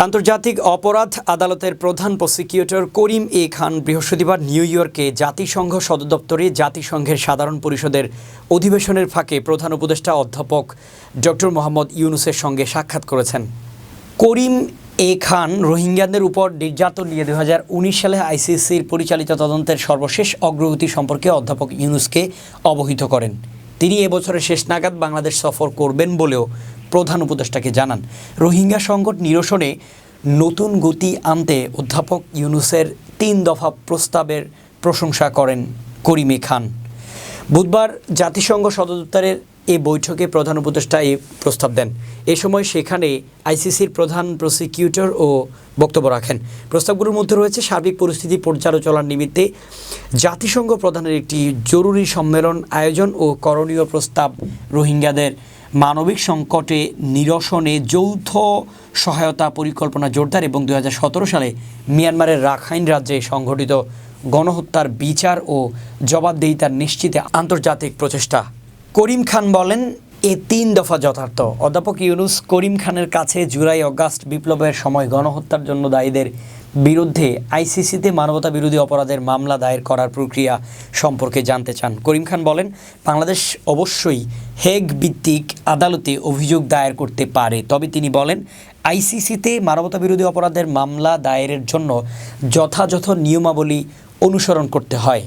আন্তর্জাতিক অপরাধ আদালতের প্রধান প্রসিকিউটর করিম এ খান বৃহস্পতিবার নিউ ইয়র্কে জাতিসংঘ সদর দপ্তরে জাতিসংঘের সাধারণ পরিষদের অধিবেশনের ফাঁকে প্রধান উপদেষ্টা অধ্যাপক ডক্টর মোহাম্মদ ইউনূসের সঙ্গে সাক্ষাৎ করেছেন। করিম এ খান রোহিঙ্গাদের উপর নির্যাতন নিয়ে 2019 সালে আইসিসির পরিচালিত তদন্তের সর্বশেষ অগ্রগতি সম্পর্কে অধ্যাপক ইউনূসকে অবহিত করেন। তিনি এবছরের শেষ নাগাদ বাংলাদেশ সফর করবেন বলেও প্রধান উপদেষ্টাকে জানান। রোহিঙ্গা সংকট নিরসনে নতুন গতি আনতে অধ্যাপক ইউনূসের 3 দফা প্রস্তাবের প্রশংসা করেন করিম এ খান। বুধবার জাতিসংঘ সদর দপ্তরের এ বৈঠকে প্রধান উপদেষ্টা এই প্রস্তাব দেন। এ সময় সেখানে আইসিসির প্রধান প্রসিকিউটর ও বক্তব্য রাখেন। প্রস্তাবগুলোর মধ্যে রয়েছে সার্বিক পরিস্থিতি পর্যালোচনার নিমিত্তে জাতিসংঘ প্রধানের একটি জরুরি সম্মেলন আয়োজন ও করণীয় প্রস্তাব, রোহিঙ্গাদের মানবিক সংকটে নিরসনে যৌথ সহায়তা পরিকল্পনা জোরদার এবং 2017 সালে মিয়ানমারের রাখাইন রাজ্যে সংঘটিত গণহত্যার বিচার ও জবাবদিহিতার নিশ্চিতে আন্তর্জাতিক প্রচেষ্টা। করিম খান বলেন, এ 3 দফা যথার্থ। অধ্যাপক ইউনূস করিম খানের কাছে জুলাই অগাস্ট বিপ্লবের সময় গণহত্যার জন্য দায়ীদের বিরুদ্ধে আইসিসিতে মানবতা বিরোধী অপরাধের মামলা দায়ের করার প্রক্রিয়া সম্পর্কে জানতে চান। করিম খান বলেন, বাংলাদেশ অবশ্যই হেগ ভিত্তিক আদালতে অভিযোগ দায়ের করতে পারে, তবে তিনি বলেন আইসিসিতে মানবতা বিরোধী অপরাধের মামলা দায়েরের জন্য যথাযথ নিয়মাবলী অনুসরণ করতে হয়।